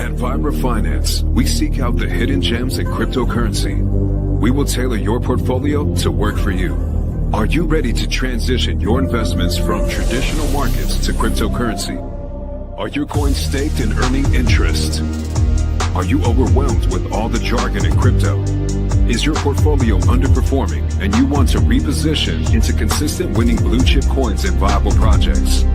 At Vibra Finance, we seek out the hidden gems in cryptocurrency. We will tailor your portfolio to work for you. Are you ready to transition your investments from traditional markets to cryptocurrency? Are your coins staked and earning interest? Are you overwhelmed with all the jargon in crypto? Is your portfolio underperforming and you want to reposition into consistent winning blue chip coins and viable projects?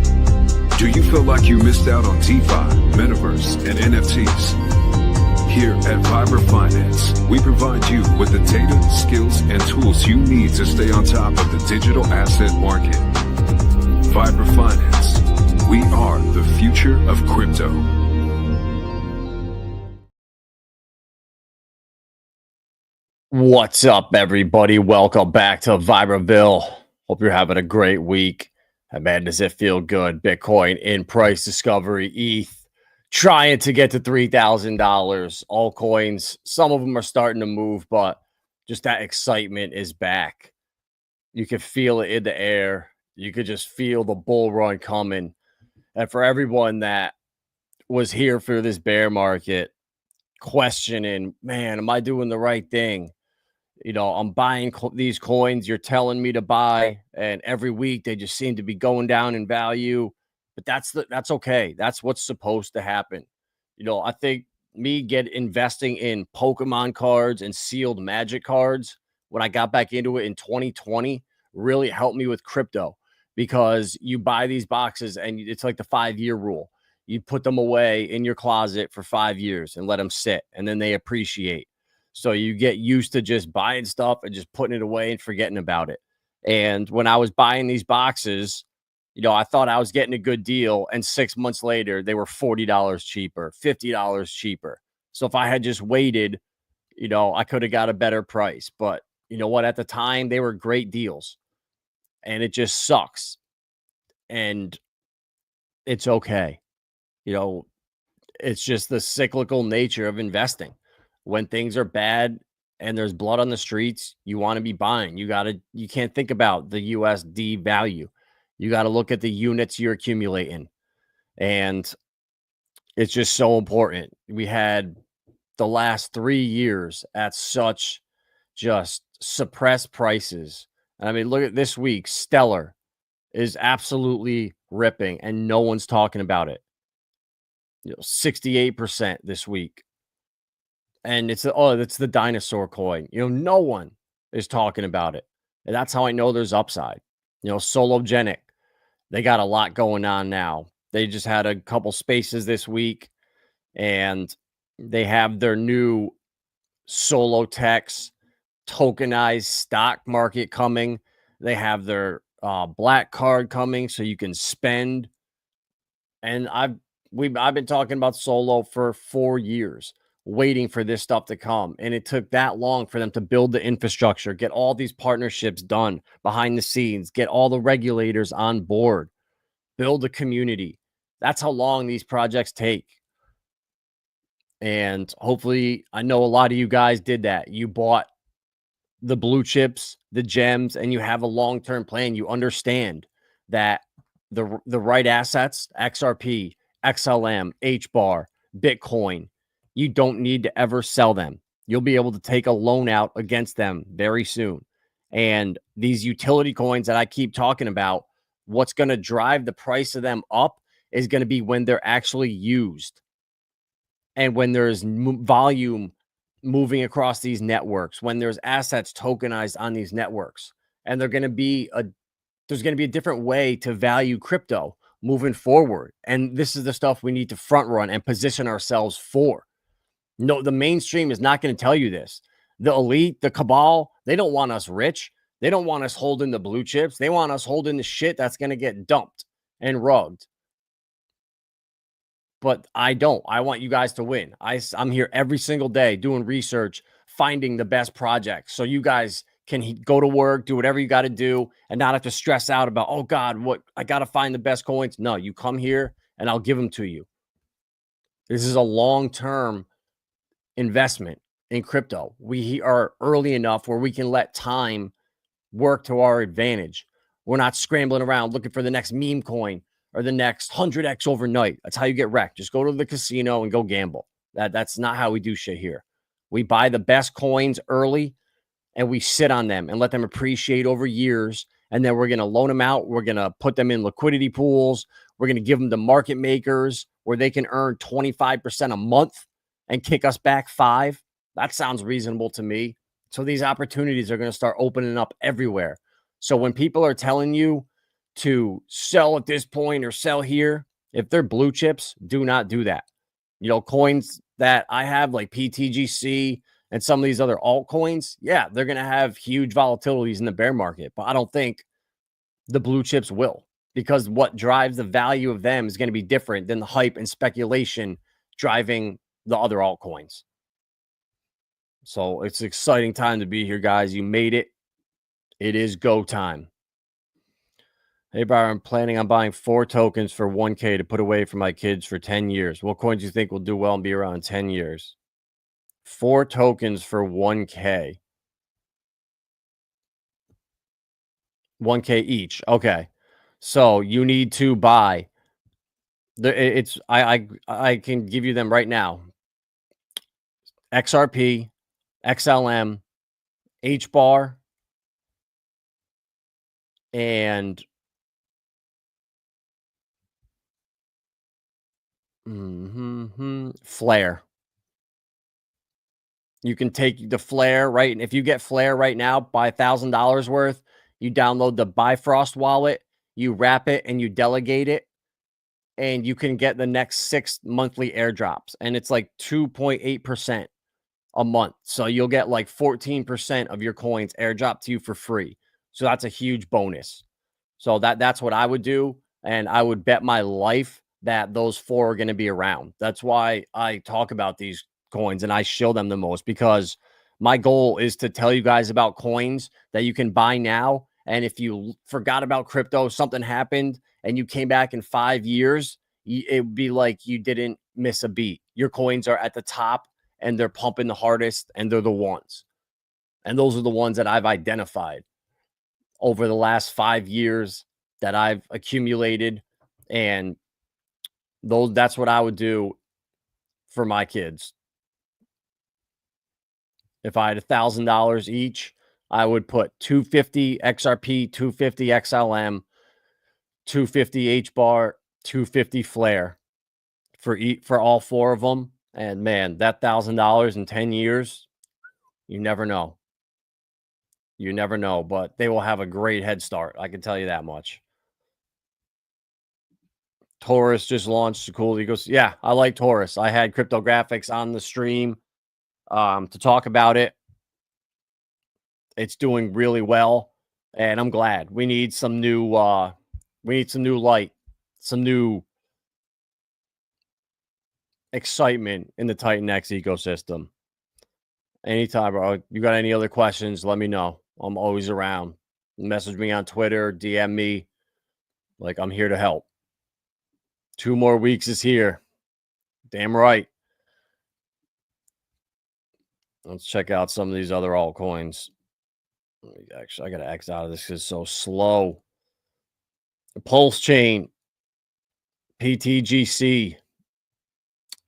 Do you feel like you missed out on DeFi, Metaverse, and NFTs? Here at Vibra Finance, we provide you with the data, skills, and tools you need to stay on top of the digital asset market. Vibra Finance, we are the future of crypto. What's up, everybody? Welcome back to Vibraville. Hope you're having a great week. And man, does it feel good. Bitcoin in price discovery, ETH trying to get to $3,000. All coins, some of them are starting to move, but just that excitement is back. You can feel it in the air. You could just feel the bull run coming. And for everyone that was here for this bear market, questioning, man, am I doing the right thing? You know, I'm buying these coins you're telling me to buy, and every week they just seem to be going down in value. But that's okay. That's what's supposed to happen. You know, I think investing in Pokemon cards and sealed Magic cards when I got back into it in 2020 really helped me with crypto, because you buy these boxes and it's like the 5-year rule. You put them away in your closet for 5 years and let them sit, and then they appreciate. So you get used to just buying stuff and just putting it away and forgetting about it. And when I was buying these boxes, you know, I thought I was getting a good deal. And 6 months later, they were $40 cheaper, $50 cheaper. So if I had just waited, you know, I could have got a better price. But you know what? At the time, they were great deals. And it just sucks. And it's okay. You know, it's just the cyclical nature of investing. When things are bad and there's blood on the streets, you want to be buying. You can't think about the USD value. You got to look at the units you're accumulating. And it's just so important. We had the last 3 years at such just suppressed prices. I mean, look at this week. Stellar is absolutely ripping and no one's talking about it. You know, 68% this week. And it's the dinosaur coin. You know, no one is talking about it. And that's how I know there's upside. You know, Sologenic, they got a lot going on now. They just had a couple spaces this week, and they have their new Solotex tokenized stock market coming. They have their black card coming so you can spend. And I've been talking about Solo for 4 years, waiting for this stuff to come. And it took that long for them to build the infrastructure, get all these partnerships done behind the scenes, get all the regulators on board, build a community. That's how long these projects take. And hopefully, I know a lot of you guys did that. You bought the blue chips, the gems, and you have a long-term plan. You understand that the right assets, XRP, XLM, HBAR, Bitcoin, you don't need to ever sell them. You'll be able to take a loan out against them very soon. And these utility coins that I keep talking about, what's going to drive the price of them up is going to be when they're actually used. And when there's volume moving across these networks, when there's assets tokenized on these networks, and there's going to be a different way to value crypto moving forward. And this is the stuff we need to front run and position ourselves for. No, the mainstream is not going to tell you this. The elite, the cabal, they don't want us rich. They don't want us holding the blue chips. They want us holding the shit that's going to get dumped and rugged. But I don't. I want you guys to win. I'm here every single day doing research, finding the best projects, so you guys can go to work, do whatever you got to do, and not have to stress out about, oh God, what I got to find the best coins. No, you come here and I'll give them to you. This is a long-term investment in crypto. We are early enough where we can let time work to our advantage. We're not scrambling around looking for the next meme coin or the next 100x overnight. That's how you get wrecked. Just go to the casino and go gamble. That's not how we do shit here. We buy the best coins early and we sit on them and let them appreciate over years. And then we're going to loan them out. We're going to put them in liquidity pools. We're going to give them to market makers where they can earn 25% a month and kick us back 5%. That sounds reasonable to me. So these opportunities are going to start opening up everywhere. So when people are telling you to sell at this point or sell here, if they're blue chips, do not do that. You know, coins that I have like PTGC and some of these other altcoins, yeah, they're going to have huge volatilities in the bear market. But I don't think the blue chips will, because what drives the value of them is going to be different than the hype and speculation driving the other altcoins. So it's an exciting time to be here, guys. You made it. It is go time. Hey, Byron, I'm planning on buying 4 tokens for 1K to put away for my kids for 10 years. What coins do you think will do well and be around in 10 years? 4 tokens for 1K. 1K each. Okay. So you need to buy I can give you them right now. XRP, XLM, HBAR, and Flare. You can take the Flare, right? And if you get Flare right now, buy $1,000 worth, you download the Bifrost wallet, you wrap it and you delegate it, and you can get the next 6 monthly airdrops. And it's like 2.8% a month. So you'll get like 14% of your coins airdropped to you for free. So that's a huge bonus. So that's what I would do. And I would bet my life that those 4 are going to be around. That's why I talk about these coins and I show them the most, because my goal is to tell you guys about coins that you can buy now. And if you forgot about crypto, something happened and you came back in 5 years, it would be like you didn't miss a beat. Your coins are at the top and they're pumping the hardest, and they're the ones. And those are the ones that I've identified over the last 5 years that I've accumulated. And that's what I would do for my kids. If I had $1,000 each, I would put 250 XRP, 250 XLM, 250 HBAR, 250 Flare for all 4 of them. And man, that $1,000 in 10 years, you never know. You never know, but they will have a great head start. I can tell you that much. Taurus just launched. Cool. He goes, yeah, I like Taurus. I had cryptographics on the stream to talk about it. It's doing really well, and I'm glad. We need some new light, some new excitement in the Titan X ecosystem. Anytime, bro. You got any other questions, let me know. I'm always around. Message me on Twitter, DM me. Like, I'm here to help. 2 more weeks is here. Damn right. Let's check out some of these other altcoins. Actually, I got to X out of this because it's so slow. The Pulse Chain, PTGC,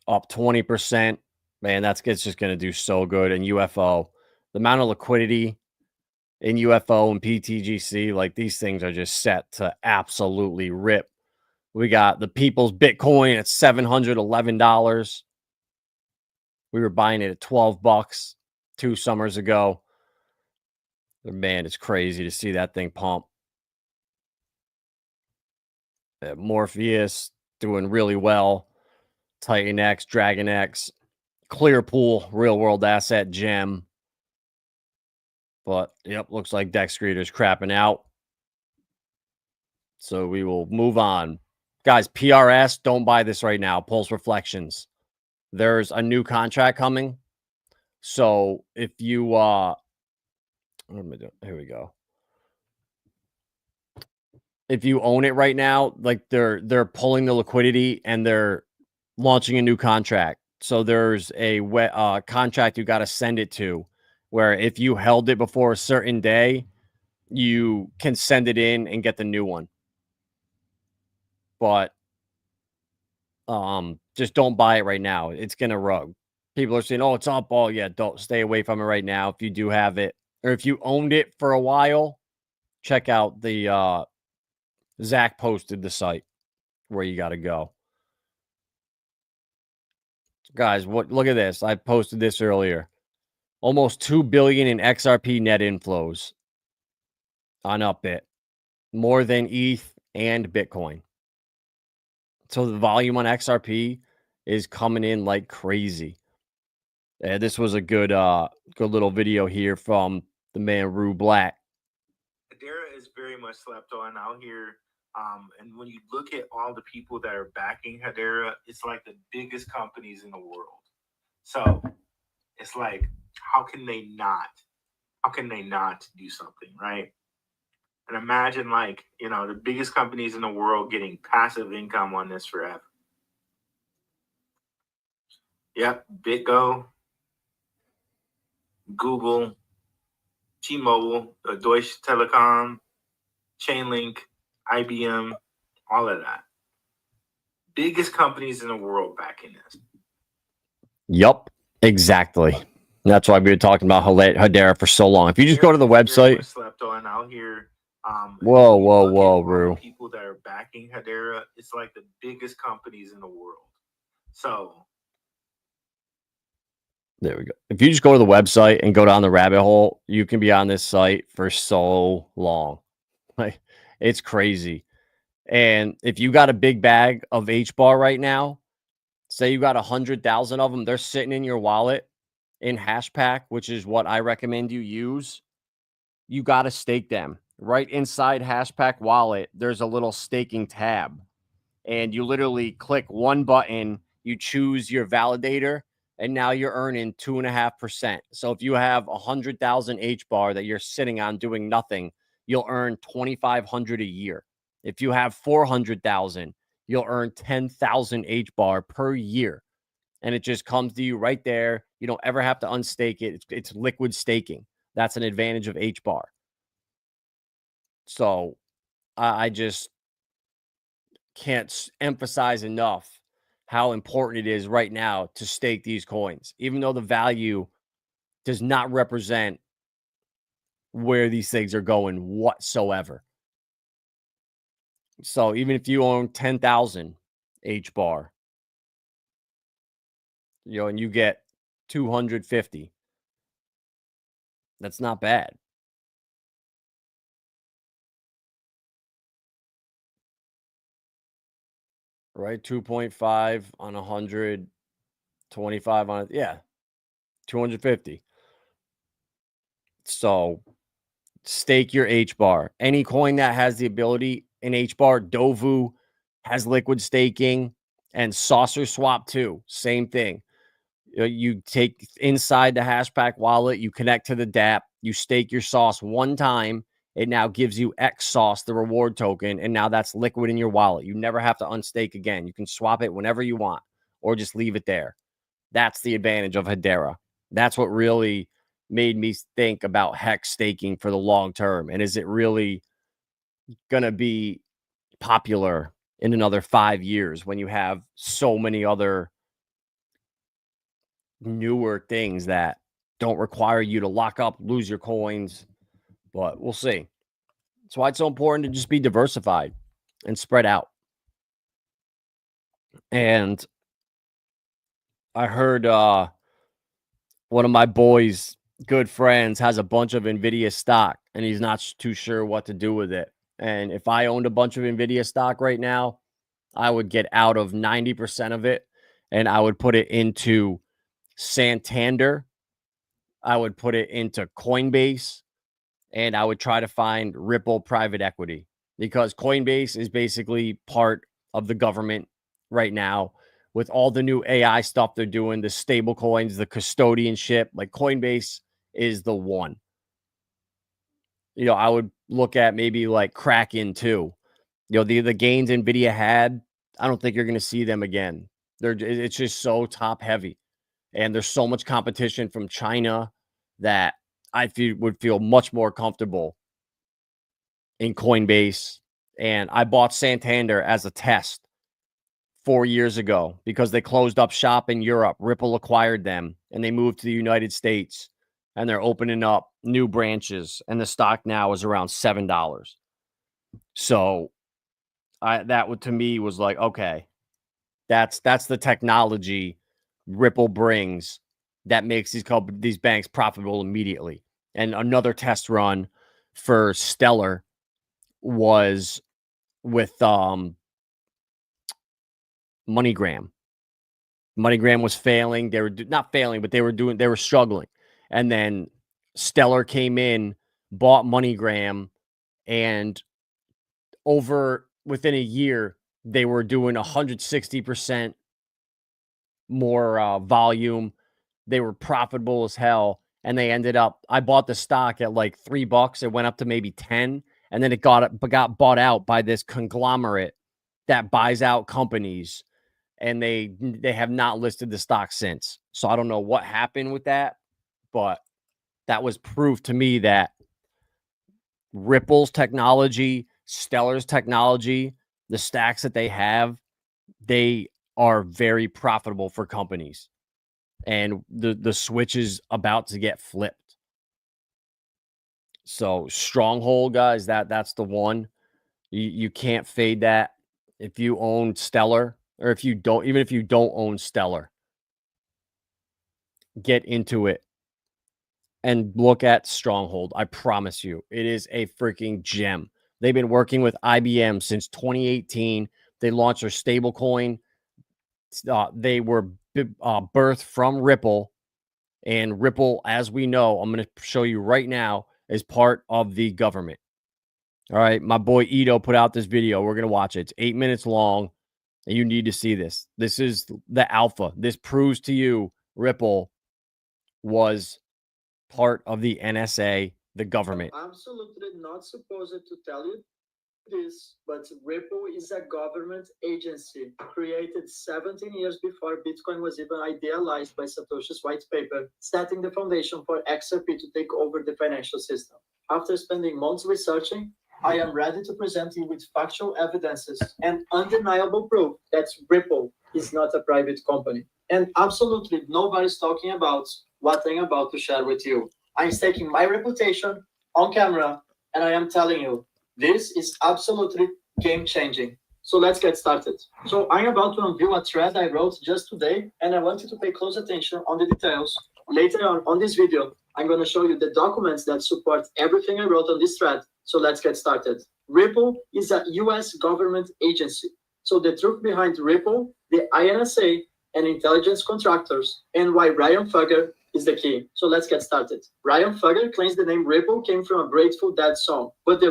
up 20%. Man, it's just going to do so good. And UFO, the amount of liquidity in UFO and PTGC, like, these things are just set to absolutely rip. We got the People's Bitcoin at $711. We were buying it at $12 2 summers ago. Man, it's crazy to see that thing pump. Morpheus doing really well. Titan X, Dragon X, Clearpool, real world asset gem. But yep, looks like Dex Creator's crapping out. So we will move on. Guys, PRS, don't buy this right now. Pulse Reflections. There's a new contract coming. So if you what am I doing? Here we go. If you own it right now, like, they're pulling the liquidity and they're launching a new contract. So there's a contract you got to send it to, where if you held it before a certain day, you can send it in and get the new one. But Just don't buy it right now. It's gonna rug. People are saying, "Oh, it's up." Oh, yeah, don't stay away from it right now. If you do have it, or if you owned it for a while, check out the Zach posted the site where you got to go, guys. Look at this. I posted this earlier. Almost 2 billion in XRP net inflows on Upbit, more than ETH and Bitcoin. So the volume on XRP is coming in like crazy. This was a good little video here from the man Rue Black. Hedera is very much slept on out here. And when you look at all the people that are backing Hedera, it's like the biggest companies in the world. So it's like, how can they not do something, right? And imagine, like, the biggest companies in the world getting passive income on this forever. Yep, BitGo, Google, T-Mobile, Deutsche Telekom, Chainlink, IBM, all of that. Biggest companies in the world backing this. Yup, exactly. That's why we've been talking about Hedera for so long. If you just go to the website, slept on out here. Whoa, Rue. People that are backing Hedera, it's like the biggest companies in the world. So there we go. If you just go to the website and go down the rabbit hole, you can be on this site for so long. Like, it's crazy. And if you got a big bag of HBAR right now, say you got 100,000 of them, they're sitting in your wallet in Hashpack, which is what I recommend you use. You got to stake them. Right inside Hashpack wallet, there's a little staking tab. And you literally click one button, you choose your validator, and now you're earning 2.5%. So if you have 100,000 HBAR that you're sitting on doing nothing, you'll earn 2,500 a year. If you have 400,000, you'll earn 10,000 HBAR per year. And it just comes to you right there. You don't ever have to unstake it. It's liquid staking. That's an advantage of HBAR. So I just can't emphasize enough how important it is right now to stake these coins, even though the value does not represent where these things are going whatsoever. So even if you own 10,000 HBAR, and you get 250, that's not bad. Right? 2.5 on 100, 25 on it. Yeah. 250. So stake your HBAR. Any coin that has the ability in HBAR, Dovu has liquid staking, and Saucer Swap too. Same thing. You take inside the Hashpack wallet, you connect to the DApp, you stake your sauce one time. It now gives you X sauce, the reward token, and now that's liquid in your wallet. You never have to unstake again. You can swap it whenever you want or just leave it there. That's the advantage of Hedera. That's what really made me think about hex staking for the long term. And is it really going to be popular in another 5 years when you have so many other newer things that don't require you to lock up, lose your coins? But we'll see. That's why it's so important to just be diversified and spread out. And I heard one of my boys' good friends has a bunch of NVIDIA stock, and he's not too sure what to do with it. And if I owned a bunch of NVIDIA stock right now, I would get out of 90% of it, and I would put it into Santander. I would put it into Coinbase, and I would try to find Ripple private equity, because Coinbase is basically part of the government right now with all the new AI stuff they're doing, the stable coins, the custodianship. Like, Coinbase is the one. I would look at maybe like Kraken too. The gains NVIDIA had, I don't think you're going to see them again. It's just so top heavy. And there's so much competition from China that I would feel much more comfortable in Coinbase. And I bought Santander as a test 4 years ago because they closed up shop in Europe. Ripple acquired them and they moved to the United States and they're opening up new branches and the stock now is around $7. So that to me was like, okay, that's the technology Ripple brings that makes these banks profitable immediately. And another test run for Stellar was with MoneyGram. MoneyGram was failing. They were not failing, but they were struggling. And then Stellar came in, bought MoneyGram, and within a year, they were doing 160% more volume. They were profitable as hell. And they ended up, I bought the stock at like $3. It went up to maybe 10. And then it got bought out by this conglomerate that buys out companies. And they have not listed the stock since. So I don't know what happened with that, but that was proof to me that Ripple's technology, Stellar's technology, the stacks that they have, they are very profitable for companies. And the switch is about to get flipped. So Stronghold, guys, that's the one. You can't fade that. If you own Stellar, or even if you don't own Stellar, get into it and look at Stronghold. I promise you, it is a freaking gem. They've been working with IBM since 2018. They launched their stablecoin. They were birthed from Ripple, and Ripple, as we know, I'm going to show you right now, is part of the government. All right, my boy Ito put out this video. We're going to watch it. It's 8 minutes long, and you need to see this. This is the alpha. This proves to you Ripple was part of the NSA, the government. I'm absolutely not supposed to tell you this, but Ripple is a government agency created 17 years before Bitcoin was even idealized by Satoshi's white paper, setting the foundation for XRP to take over the financial system. After spending months researching, I am ready to present you with factual evidences and undeniable proof that Ripple is not a private company. And absolutely nobody's talking about what I'm about to share with you. I'm staking my reputation on camera, and I am telling you, this is absolutely game-changing. So let's get started. So I'm about to unveil a thread I wrote just today, and I want you to pay close attention on the details. Later on this video, I'm going to show you the documents that support everything I wrote on this thread. So let's get started. Ripple is a US government agency. So the truth behind Ripple, the INSA, and intelligence contractors, and why Ryan Fugger is the key. So let's get started. Ryan Fugger claims the name Ripple came from a Grateful Dead song, but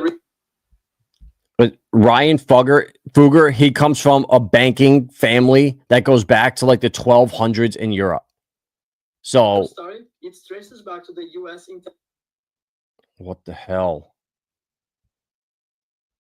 Ryan Fugger, he comes from a banking family that goes back to like the 1200s in Europe. So story, it traces back to the US. What the hell?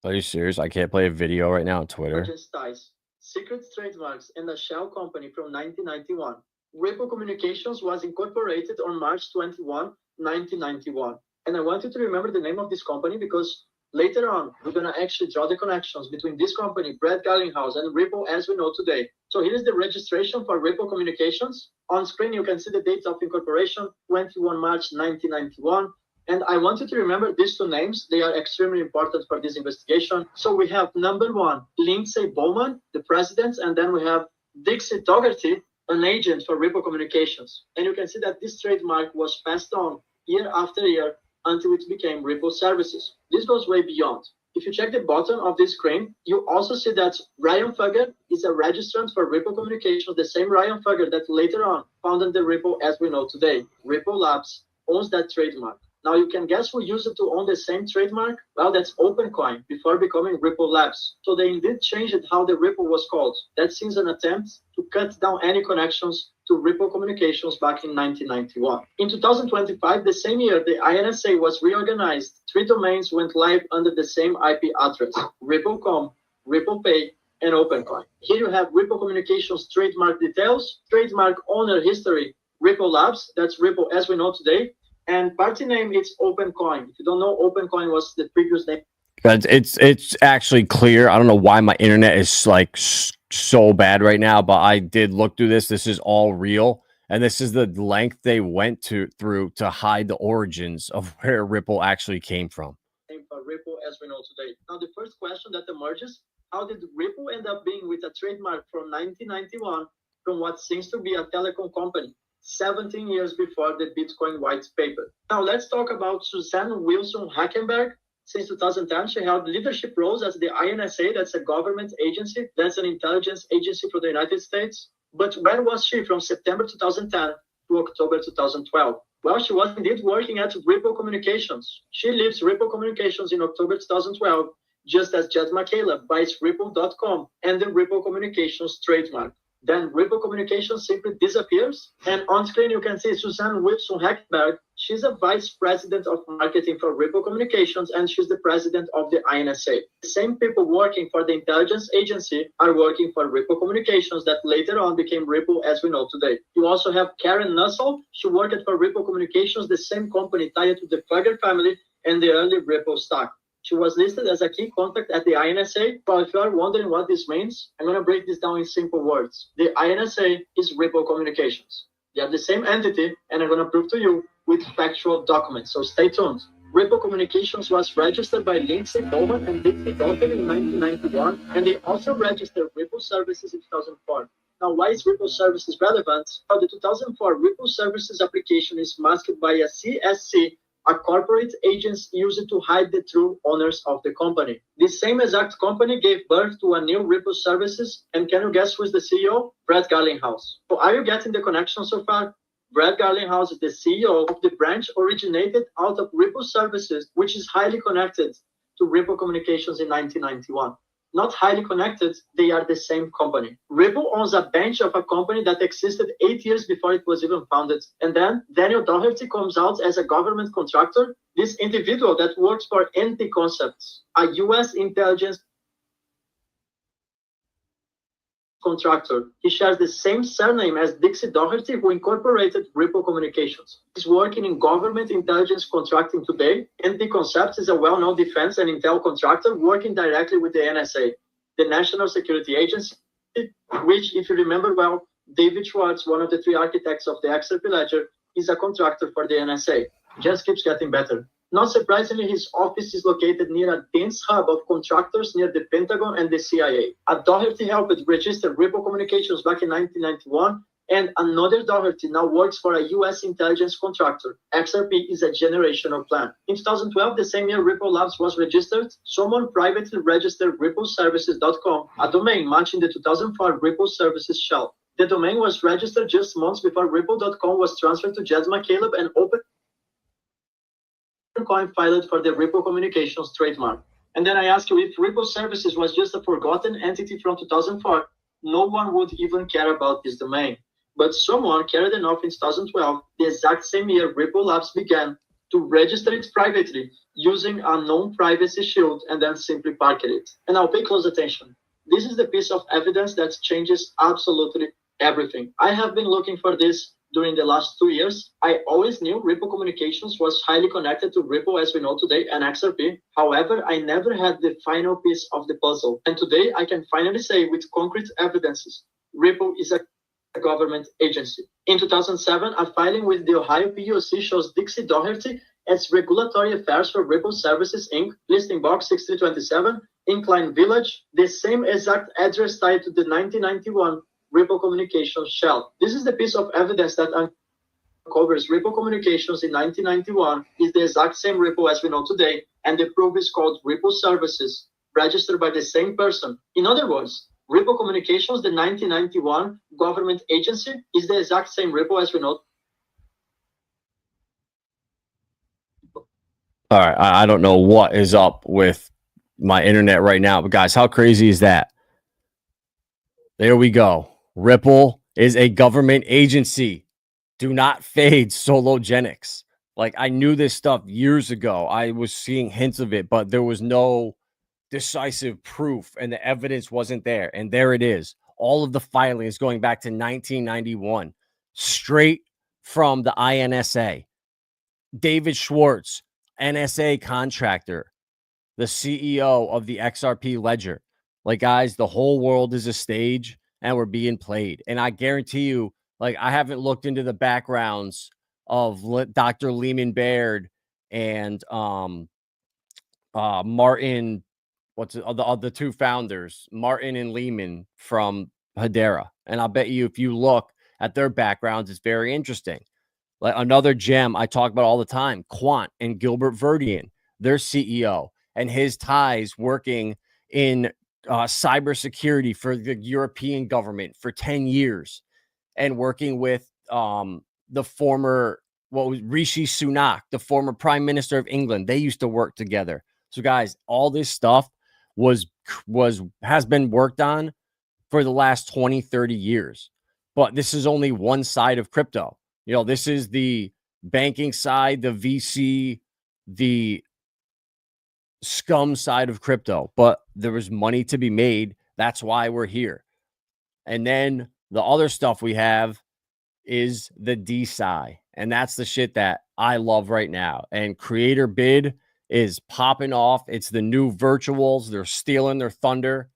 Are you serious? I can't play a video right now on Twitter. Ties, secret trademarks, and a shell company from 1991. Ripple Communications was incorporated on March 21, 1991. And I want you to remember the name of this company because later on, we're going to actually draw the connections between this company, Brad Garlinghouse, and Ripple as we know today. So here is the registration for Ripple Communications. On screen, you can see the date of incorporation, 21 March 1991. And I want you to remember these two names. They are extremely important for this investigation. So we have number one, Lindsay Bowman, the president, and then we have Dixie Dougherty, an agent for Ripple Communications. And you can see that this trademark was passed on year after year until it became Ripple Services. This goes way beyond. If you check the bottom of this screen, you also see that Ryan Fugger is a registrant for Ripple Communications, the same Ryan Fugger that later on founded the Ripple as we know today. Ripple Labs owns that trademark. Now you can guess who used it to own the same trademark? Well, that's OpenCoin before becoming Ripple Labs. So they indeed changed how the Ripple was called. That seems an attempt to cut down any connections to Ripple Communications back in 1991. In 2025, the same year, the INSA was reorganized. 3 domains went live under the same IP address, Ripple.com, Ripple Pay, and OpenCoin. Here you have Ripple Communications trademark details, trademark owner history, Ripple Labs, that's Ripple as we know today, and party name, it's OpenCoin. If you don't know, OpenCoin was the previous name. But it's actually clear. I don't know why my internet is like so bad right now, but I did look through this. This is all real. And this is the length they went through to hide the origins of where Ripple actually came from. For Ripple as we know today. Now, the first question that emerges, how did Ripple end up being with a trademark from 1991 from what seems to be a telecom company 17 years before the Bitcoin white paper? Now, let's talk about Suzanne Wilson Hackenberg. Since 2010, she held leadership roles as the INSA, that's a government agency, that's an intelligence agency for the United States. But where was she from September 2010 to October 2012? Well, she was indeed working at Ripple Communications. She leaves Ripple Communications in October 2012, just as Jed McCaleb buys Ripple.com and the Ripple Communications trademark. Then Ripple Communications simply disappears. And on screen, you can see Suzanne Wilson Hackenberg. She's a vice president of marketing for Ripple Communications, and she's the president of the INSA. The same people working for the intelligence agency are working for Ripple Communications that later on became Ripple as we know today. You also have Karen Nussel. She worked for Ripple Communications, the same company tied to the Fugger family and the early Ripple stock. She was listed as a key contact at the INSA. Well, if you are wondering what this means, I'm going to break this down in simple words. The INSA is Ripple Communications. They are the same entity, and I'm going to prove to you with factual documents. So stay tuned. Ripple Communications was registered by Lindsay Bowman and Dixie Dolphin in 1991, and they also registered Ripple Services in 2004. Now, why is Ripple Services relevant? Well, the 2004 Ripple Services application is masked by a CSC, a corporate agency used to hide the true owners of the company. This same exact company gave birth to a new Ripple Services, and can you guess who is the CEO? Brad Garlinghouse. So are you getting the connection so far? Brad Garlinghouse is the CEO of the branch originated out of Ripple Services, which is highly connected to Ripple Communications in 1991. Not highly connected, they are the same company. Ripple owns a bench of a company that existed 8 years before it was even founded. And then Daniel Doherty comes out as a government contractor, this individual that works for NT Concepts, a US intelligence contractor. He shares the same surname as Dixie Doherty, who incorporated Ripple Communications. He's working in government intelligence contracting today. NT Concepts is a well-known defense and intel contractor working directly with the NSA, the National Security Agency, which, if you remember well, David Schwartz, one of the three architects of the XRP ledger, is a contractor for the NSA. Just keeps getting better. Not surprisingly, his office is located near a dense hub of contractors near the Pentagon and the CIA. A Doherty helped register Ripple Communications back in 1991, and another Doherty now works for a US intelligence contractor. XRP is a generational plan. In 2012, the same year Ripple Labs was registered, someone privately registered rippleservices.com, a domain matching the 2004 Ripple Services shell. The domain was registered just months before Ripple.com was transferred to Jed McCaleb and opened coin filed for the Ripple Communications trademark. And then I ask you, if Ripple Services was just a forgotten entity from 2004, no one would even care about this domain. But someone cared enough in 2012, the exact same year Ripple Labs began, to register it privately using a non-privacy shield and then simply park it. And now pay close attention. This is the piece of evidence that changes absolutely everything. I have been looking for this during the last 2 years. I always knew Ripple Communications was highly connected to Ripple as we know today and XRP. However, I never had the final piece of the puzzle. And today I can finally say with concrete evidences, Ripple is a government agency. In 2007, a filing with the Ohio PUC shows Dixie Doherty as Regulatory Affairs for Ripple Services, Inc., listing box 6327, Incline Village, the same exact address tied to the 1991 Ripple Communications shell. This is the piece of evidence that uncovers Ripple Communications in 1991 is the exact same Ripple as we know today, and the proof is called Ripple Services, registered by the same person. In other words, Ripple Communications, the 1991 government agency, is the exact same Ripple as we know. All right, I don't know what is up with my internet right now, but guys, how crazy is that? There we go. Ripple is a government agency. Do not fade Sologenics. Like, I knew this stuff years ago. I was seeing hints of it, but there was no decisive proof and the evidence wasn't there. And there it is. All of the filings going back to 1991, straight from the INSA. David Schwartz, NSA contractor, the CEO of the XRP ledger. Like, guys, the whole world is a stage and we're being played. And I guarantee you, like, I haven't looked into the backgrounds of Dr. Lehman Baird and Martin, what's it, of the two founders, Martin and Lehman from Hedera. And I'll bet you if you look at their backgrounds, it's very interesting. Like another gem I talk about all the time, Quant and Gilbert Verdian, their CEO, and his ties working in cybersecurity for the European government for 10 years and working with the former, what was Rishi Sunak, the former prime minister of England. They used to work together. So guys, all this stuff has been worked on for the last 20, 30 years. But this is only one side of crypto. You know, this is the banking side, the VC, the scum side of crypto. But there was money to be made. That's why we're here. And then the other stuff we have is the De-SCI. And that's the shit that I love right now. And Creator Bid is popping off. It's the new virtuals. They're stealing their thunder.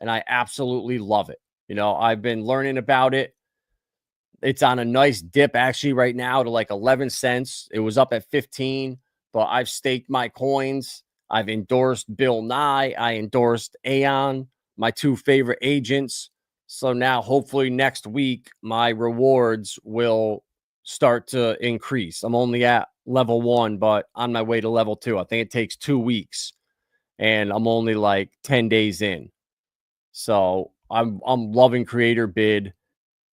And I absolutely love it. You know, I've been learning about it. It's on a nice dip actually right now to like 11 cents. It was up at 15, but I've staked my coins. I've endorsed Bill Nye. I endorsed Aon, my two favorite agents. So now hopefully next week, my rewards will start to increase. I'm only at level 1, but on my way to level 2. I think it takes 2 weeks and I'm only like 10 days in. So I'm loving Creator Bid,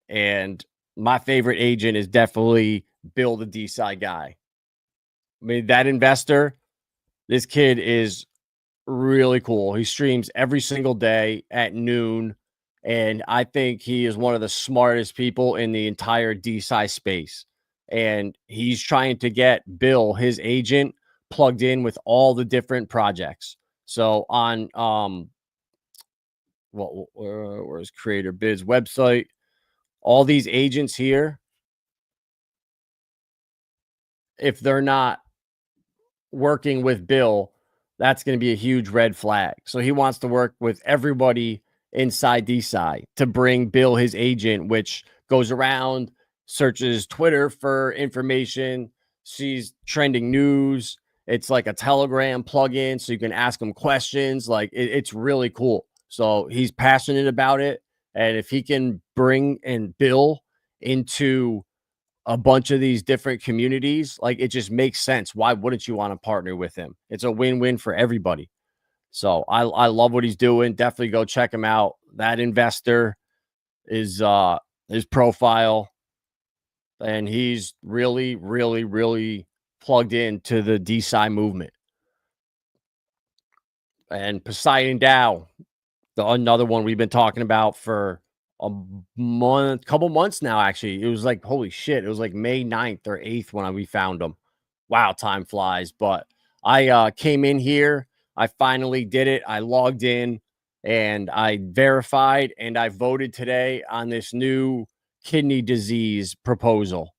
and my favorite agent is definitely Bill, the De-SCI guy. I mean, that investor, this kid is really cool. He streams every single day at noon, and I think he is one of the smartest people in the entire De-SCI space. And he's trying to get Bill, his agent, plugged in with all the different projects. So on where's Creator Bid's website? All these agents here, if they're not working with Bill, that's going to be a huge red flag. So he wants to work with everybody inside De-SCI to bring Bill, his agent, which goes around, searches Twitter for information, sees trending news. It's like a Telegram plugin, so you can ask him questions. Like it's really cool. So he's passionate about it. And if he can bring and Bill into a bunch of these different communities, like it just makes sense. Why wouldn't you want to partner with him? It's a win-win for everybody. So I love what he's doing. Definitely go check him out. That investor is his profile, and he's really, really, really plugged into the De-SCI movement. And Poseidon Dow, another one we've been talking about for a couple months now, actually. It was like, holy shit, it was like May 9th or 8th when we found them. Wow, time flies. But I came in here, I finally did it. I logged in and I verified, and I voted today on this new kidney disease proposal.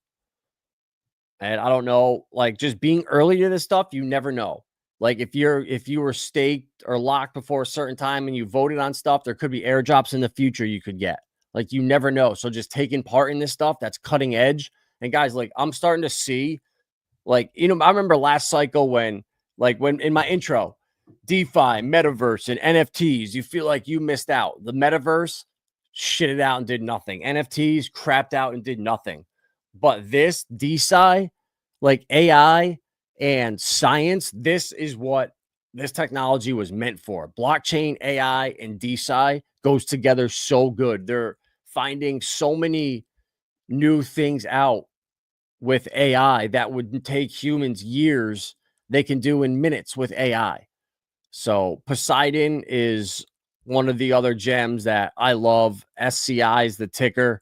And I don't know, like, just being early to this stuff, you never know. Like if you were staked or locked before a certain time and you voted on stuff, there could be airdrops in the future you could get. Like you never know. So just taking part in this stuff, that's cutting edge. And guys, like I'm starting to see, like, you know, I remember last cycle when in my intro, DeFi, metaverse, and NFTs, you feel like you missed out. The metaverse shitted out and did nothing. NFTs crapped out and did nothing. But this De-SCI, like AI and science, this is what this technology was meant for. Blockchain, AI, and De-SCI goes together so good. They're finding so many new things out with AI that would take humans years, they can do in minutes with AI. So Poseidon is one of the other gems that I love. SCI is the ticker.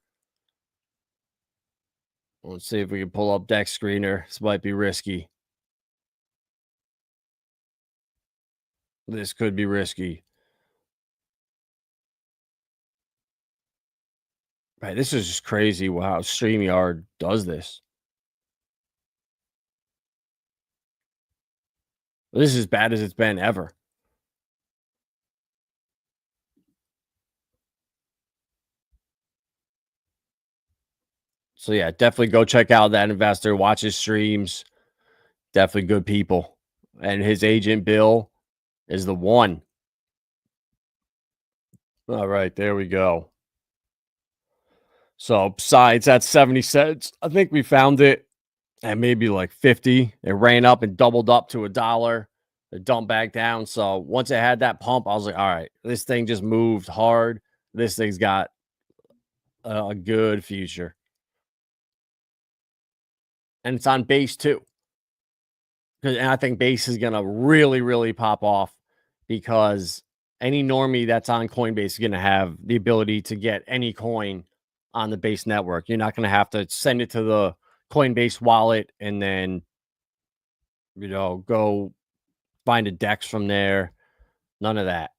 Let's see if we can pull up Dex Screener. This might be risky. This could be risky. Right, this is just crazy how StreamYard does this. This is as bad as it's been ever. So yeah, definitely go check out that investor. Watch his streams. Definitely good people. And his agent Bill is the one. All right, there we go. So besides that 70 cents, I think we found it at maybe like 50. It ran up and doubled up to $1. It dumped back down. So once it had that pump, I was like, all right, this thing just moved hard. This thing's got a good future. And it's on base too. And I think base is going to really, really pop off because any normie that's on Coinbase is going to have the ability to get any coin on the base network. You're not going to have to send it to the Coinbase wallet and then, go find a DEX from there. None of that.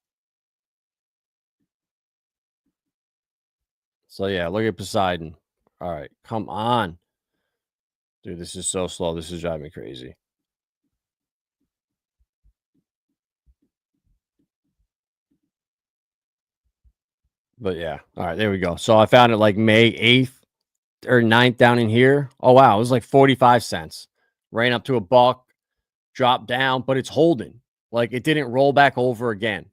So yeah, look at Poseidon. All right, come on. Dude, this is so slow. This is driving me crazy. But yeah, all right, there we go. So I found it like May 8th or 9th down in here. Oh, wow, it was like 45 cents. Ran up to $1, dropped down, but it's holding. Like it didn't roll back over again.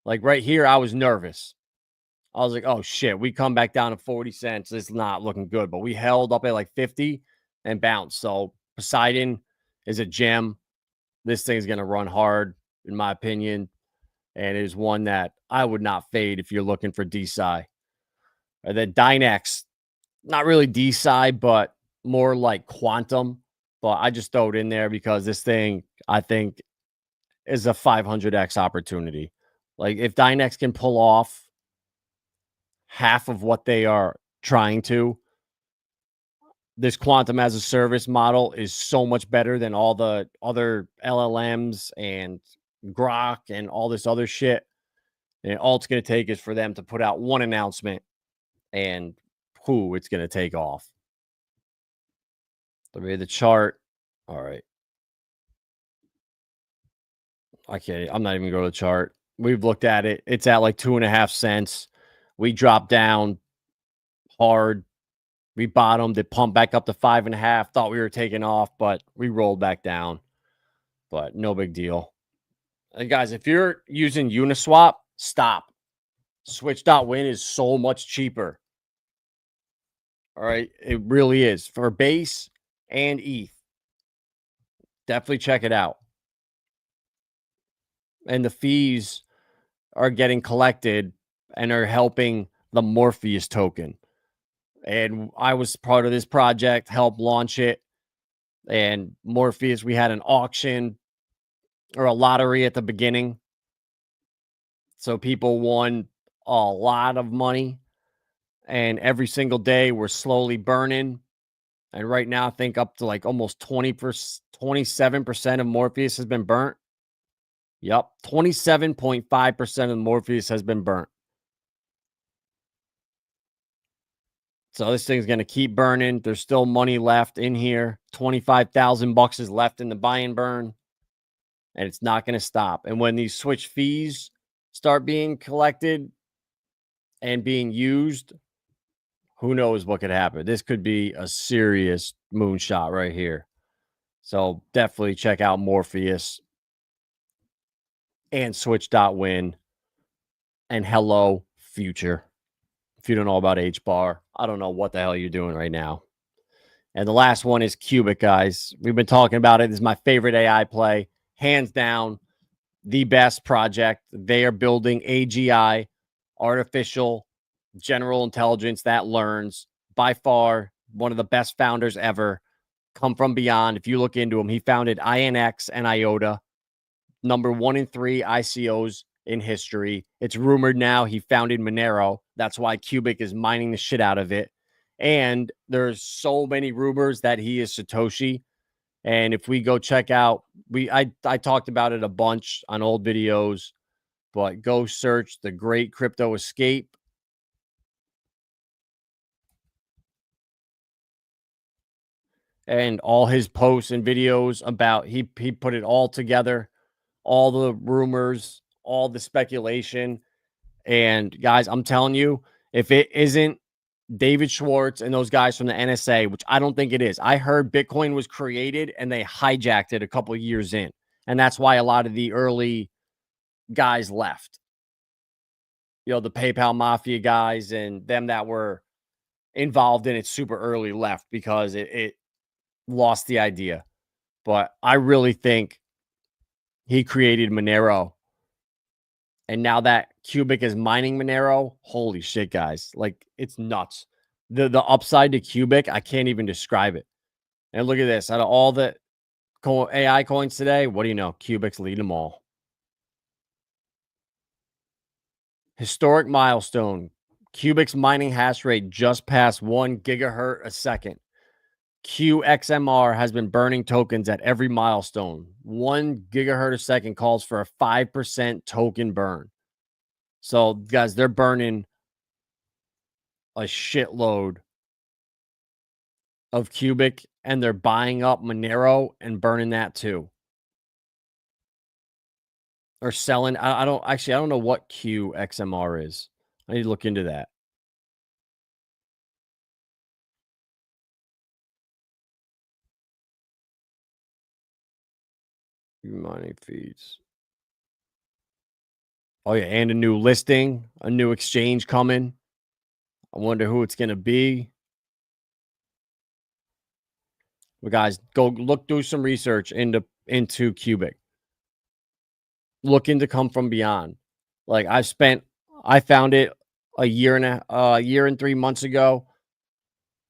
Like right here, I was nervous. I was like, oh shit, we come back down to 40 cents. It's not looking good, but we held up at like 50 and bounced. So Poseidon is a gem. This thing's going to run hard, in my opinion. And it is one that I would not fade if you're looking for De-SCI. And then Dynex, not really De-SCI, but more like quantum. But I just throw it in there because this thing, I think, is a 500x opportunity. Like if Dynex can pull off half of what they are trying to, this quantum as a service model is so much better than all the other LLMs and Grok and all this other shit. And all it's going to take is for them to put out one announcement and it's going to take off. Let me read the chart. All right. I'm not even going to the chart. We've looked at it. It's at like 2.5 cents. We dropped down hard. We bottomed. It pumped back up to 5.5. Thought we were taking off, but we rolled back down. But no big deal. And guys, if you're using Uniswap, stop. Switch.win is so much cheaper. All right. It really is for base and ETH. Definitely check it out. And the fees are getting collected and are helping the Morpheus token. And I was part of this project, helped launch it. And Morpheus, we had an auction or a lottery at the beginning. So people won a lot of money. And every single day we're slowly burning. And right now, I think up to like almost 27% of Morpheus has been burnt. Yep. 27.5% of Morpheus has been burnt. So this thing's going to keep burning. There's still money left in here. 25,000 bucks is left in the buy and burn. And it's not going to stop. And when these switch fees start being collected and being used, who knows what could happen. This could be a serious moonshot right here. So definitely check out Morpheus and Switch.win and Hello Future. If you don't know about H-Bar, I don't know what the hell you're doing right now. And the last one is Cubic, guys. We've been talking about it. This is my favorite AI play. Hands down, the best project. They are building AGI, artificial general intelligence that learns. By far, one of the best founders ever. Come from beyond. If you look into him, he founded INX and IOTA. Number 1 and 3 ICOs in history. It's rumored now he founded Monero. That's why Cubic is mining the shit out of it. And there's so many rumors that he is Satoshi. And if we go check out, I talked about it a bunch on old videos, but go search The Great Crypto Escape. And all his posts and videos about, he put it all together, all the rumors, all the speculation. And guys, I'm telling you, if it isn't David Schwartz and those guys from the NSA, which I don't think it is. I heard Bitcoin was created and they hijacked it a couple of years in. And that's why a lot of the early guys left. You know, the PayPal Mafia guys and them that were involved in it super early left because it lost the idea. But I really think he created Monero. And now that Cubic is mining Monero, holy shit, guys. Like, it's nuts. The upside to Cubic, I can't even describe it. And look at this. Out of all the AI coins today, what do you know? Cubic's leading them all. Historic milestone. Cubic's mining hash rate just passed 1 gigahertz a second. QXMR has been burning tokens at every milestone. 1 gigahertz a second calls for a 5% token burn. So, guys, they're burning a shitload of Cubic, and they're buying up Monero and burning that too. Or selling. I don't know what QXMR is. I need to look into that. Mining feeds. Oh, yeah, and a new listing, a new exchange coming. I wonder who it's going to be. But guys, go do some research into Cubic. Looking to come from beyond. Like I found it a year and 3 months ago,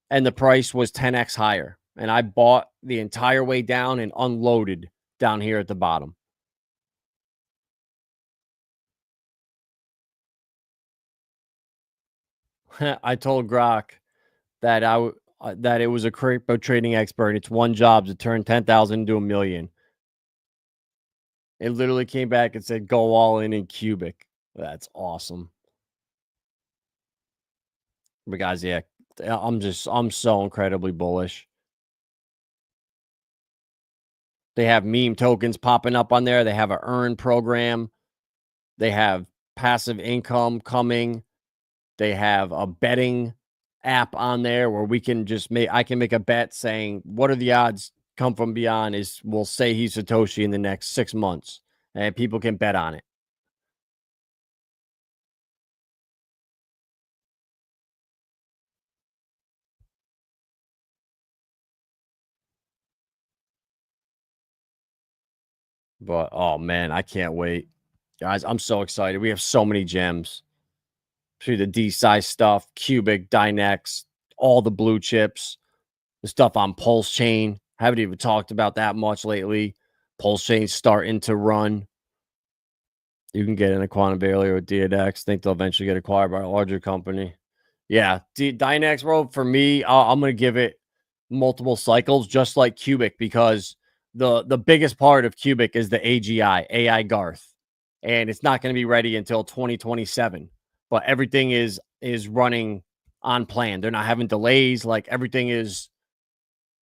and the price was 10x higher. And I bought the entire way down and unloaded down here at the bottom. I told Grok that that it was a crypto trading expert. It's one job to turn 10,000 into $1 million. It literally came back and said, "Go all in Cubic." That's awesome. But guys, yeah, I'm so incredibly bullish. They have meme tokens popping up on there. They have an earn program. They have passive income coming. They have a betting app on there where we can I can make a bet saying, what are the odds come from beyond will say he's Satoshi in the next 6 months, and people can bet on it. But, oh, man, I can't wait. Guys, I'm so excited. We have so many gems. Through the De-SCI stuff, Cubic, Dynex, all the blue chips, the stuff on Pulse Chain. Haven't even talked about that much lately. Pulse Chain's starting to run. You can get in a quantum failure with DNX. Think they'll eventually get acquired by a larger company. Yeah, Dynex, bro, for me, I'm going to give it multiple cycles, just like Cubic, because the biggest part of Cubic is the AGI, AI Garth, and it's not going to be ready until 2027. But everything is running on plan. They're not having delays. Like everything is,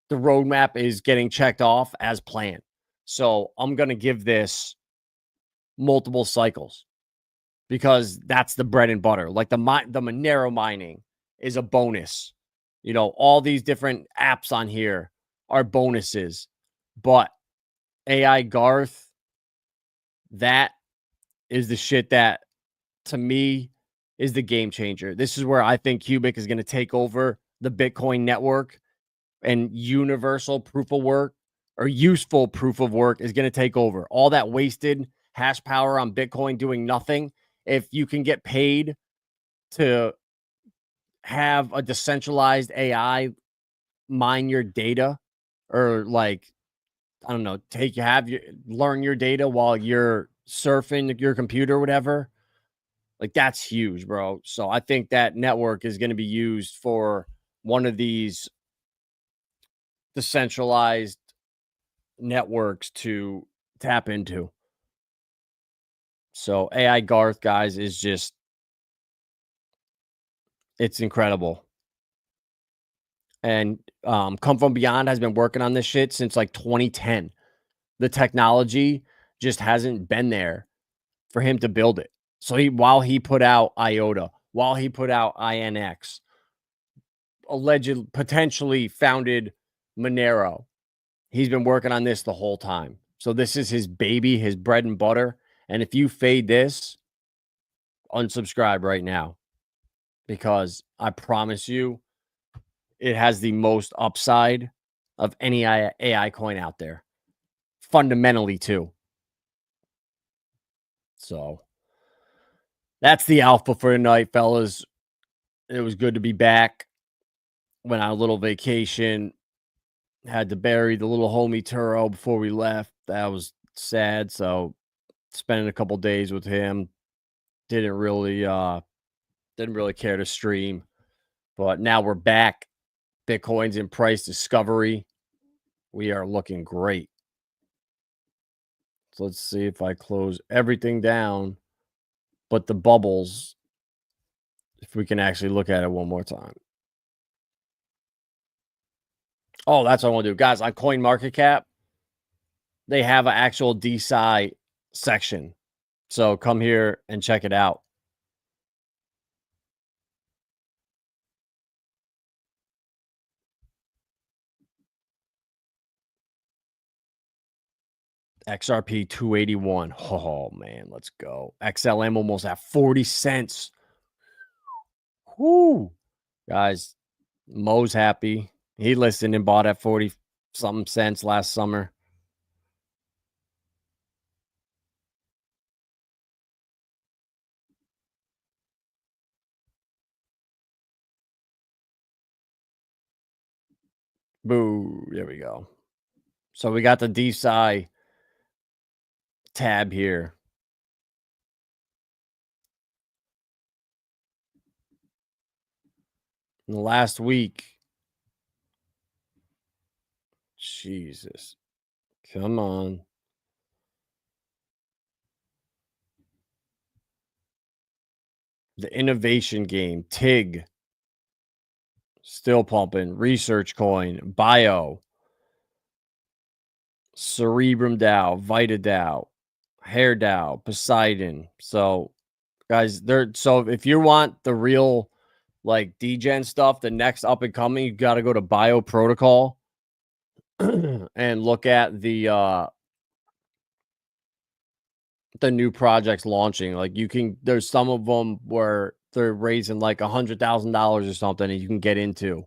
the roadmap is getting checked off as planned. So I'm going to give this multiple cycles because that's the bread and butter. Like the Monero mining is a bonus. You know, all these different apps on here are bonuses, but AI Garth, that is the shit that to me is the game changer. This is where I think Cubic is going to take over the Bitcoin network, and universal proof of work or useful proof of work is going to take over. All that wasted hash power on Bitcoin doing nothing. If you can get paid to have a decentralized AI mine your data, or like, I don't know, learn your data while you're surfing your computer or whatever. Like, that's huge, bro. So I think that network is going to be used for one of these decentralized networks to tap into. So AI Garth, guys, is just, it's incredible. And Come From Beyond has been working on this shit since like 2010. The technology just hasn't been there for him to build it. So while he put out IOTA, while he put out INX, alleged potentially founded Monero. He's been working on this the whole time. So this is his baby, his bread and butter. And if you fade this, unsubscribe right now, because I promise you it has the most upside of any AI coin out there, fundamentally too. So that's the alpha for tonight, fellas. It was good to be back. Went on a little vacation. Had to bury the little homie Turo before we left. That was sad. So spending a couple days with him. Didn't really care to stream. But now we're back. Bitcoin's in price discovery. We are looking great. So let's see if I close everything down but the bubbles, if we can actually look at it one more time. Oh, that's what I want to do. Guys, on CoinMarketCap, they have an actual De-SCI section. So come here and check it out. XRP 281. Oh, man, let's go. XLM almost at 40 cents. Whoo. Guys, Mo's happy. He listened and bought at 40-something cents last summer. Boo. There we go. So we got the De-SCI tab here. In the last week, Jesus, come on. The innovation game, TIG, still pumping, research coin, bio, Cerebrum DAO, Vita DAO, Hair DAO, Poseidon. So, guys, so if you want the real like degen stuff, the next up and coming, you got to go to Bio Protocol and look at the new projects launching. Like there's some of them where they're raising like $100,000 or something, and you can get into.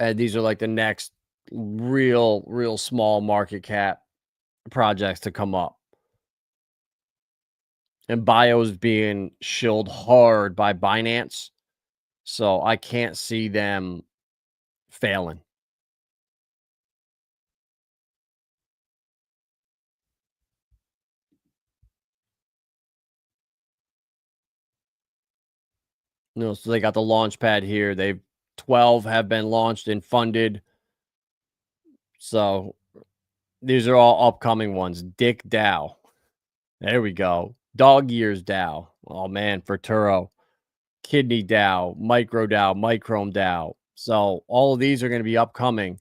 And these are like the next real small market cap projects to come up. And Bio's being shilled hard by Binance, so I can't see them failing. No, so they got the launch pad here. 12 have been launched and funded. So these are all upcoming ones. Dick DAO. There we go. Dog Years DAO. Oh, man, for Turo. Kidney DAO, Micro DAO, Microme DAO. So all of these are going to be upcoming.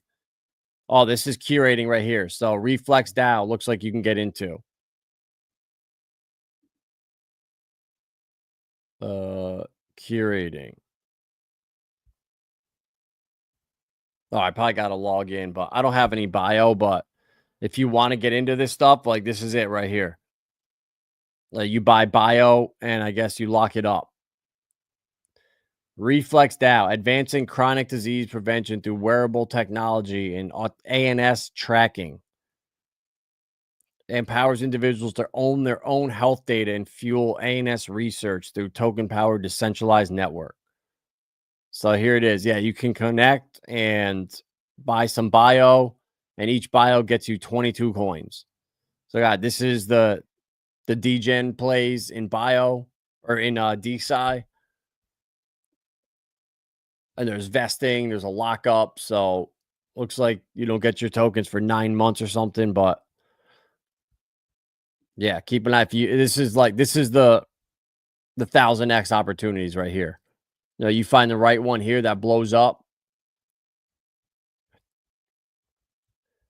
Oh, this is curating right here. So Reflex DAO looks like you can get into. Curating. Oh, I probably got to log in, but I don't have any bio. But if you want to get into this stuff, like this is it right here. You buy bio, and I guess you lock it up. Reflex DAO, advancing chronic disease prevention through wearable technology and ANS tracking. It empowers individuals to own their own health data and fuel ANS research through token-powered decentralized network. So here it is. Yeah, you can connect and buy some bio, and each bio gets you 22 coins. So, God, this is the degen plays in bio or in De-SCI. And there's vesting, there's a lockup. So looks like you don't get your tokens for 9 months or something. But yeah, keep an eye. This is the 1000x opportunities right here. You find the right one here that blows up.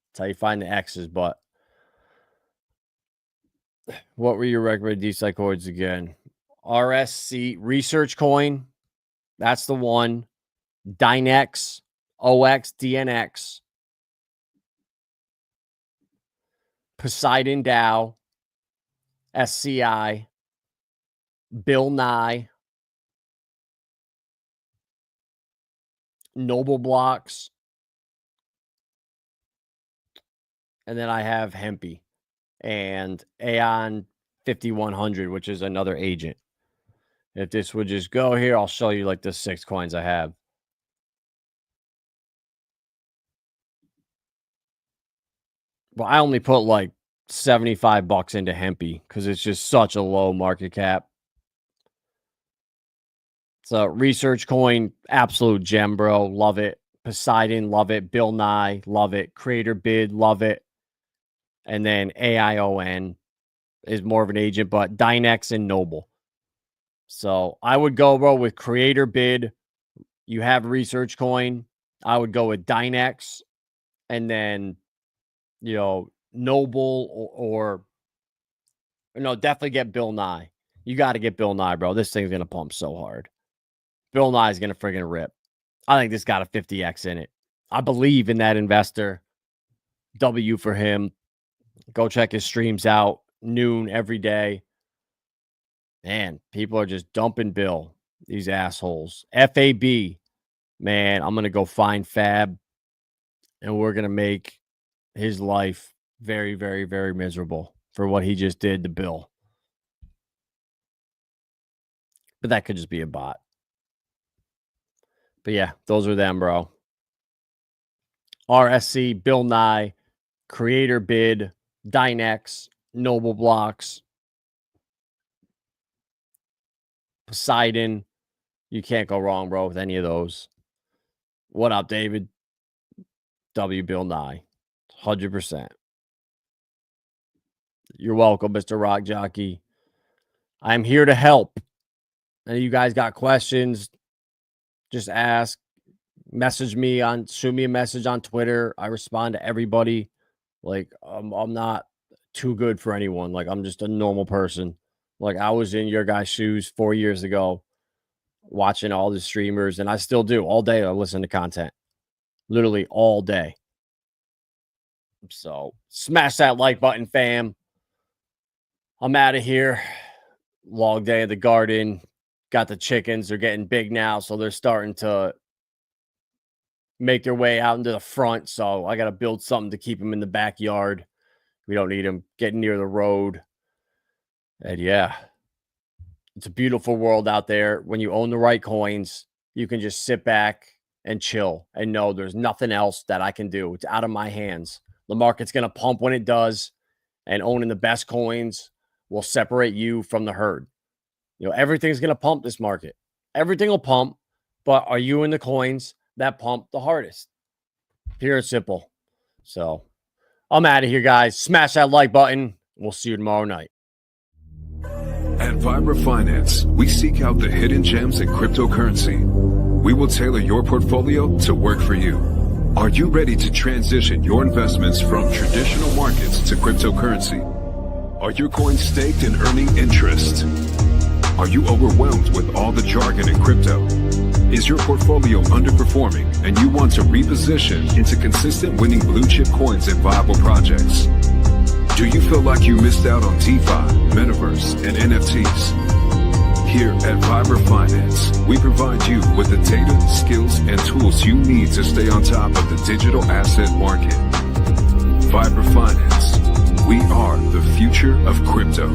That's how you find the X's. But what were your recommended De-SCI coins again? RSC Research Coin. That's the one. Dynex, OX, DNX, Poseidon Dow, SCI, Bill Nye, Noble Blocks, and then I have Hempy and Aeon 5100, which is another agent. If this would just go here, I'll show you like the 6 coins I have. Well, I only put like $75 into Hempy because it's just such a low market cap. It's a research coin, absolute gem, bro. Love it. Poseidon, love it. Bill Nye, love it. Creator Bid, love it. And then AION is more of an agent, but Dynex and Noble. So I would go, bro, with Creator Bid. You have research coin. I would go with Dynex, and then, you know, Noble or no, definitely get Bill Nye. You got to get Bill Nye, bro. This thing's going to pump so hard. Bill Nye is going to friggin' rip. I think this got a 50x in it. I believe in that investor. W for him. Go check his streams out. Noon every day. Man, people are just dumping Bill. These assholes. FAB. Man, I'm going to go find Fab. And we're going to make his life very, very, very miserable for what he just did to Bill. But that could just be a bot. But yeah, those are them, bro. RSC, Bill Nye, Creator Bid, Dynex, Noble Blocks, Poseidon. You can't go wrong, bro, with any of those. What up, David? W. Bill Nye. 100%. You're welcome, Mr. Rock Jockey. I'm here to help. And you guys got questions, just ask. Message me on, shoot me a message on Twitter. I respond to everybody. Like, I'm not too good for anyone. Like, I'm just a normal person. Like, I was in your guys' shoes 4 years ago, watching all the streamers, and I still do. All day I listen to content. Literally all day. So, smash that like button, fam. I'm out of here. Long day at the garden. Got the chickens. They're getting big now, so they're starting to make their way out into the front. So I got to build something to keep them in the backyard. We don't need them getting near the road. And yeah, it's a beautiful world out there. When you own the right coins, you can just sit back and chill and know there's nothing else that I can do. It's out of my hands. The market's going to pump when it does, and owning the best coins will separate you from the herd. You know, everything's going to pump this market. Everything will pump, but are you in the coins that pump the hardest? Pure and simple. So I'm out of here, guys. Smash that like button. We'll see you tomorrow night. At Vibra Finance, we seek out the hidden gems in cryptocurrency. We will tailor your portfolio to work for you. Are you ready to transition your investments from traditional markets to cryptocurrency? Are your coins staked and earning interest? Are you overwhelmed with all the jargon in crypto? Is your portfolio underperforming and you want to reposition into consistent winning blue chip coins and viable projects? Do you feel like you missed out on DeFi, Metaverse, and NFTs? Here at Vibra Finance, we provide you with the data, skills, and tools you need to stay on top of the digital asset market. Vibra Finance, we are the future of crypto.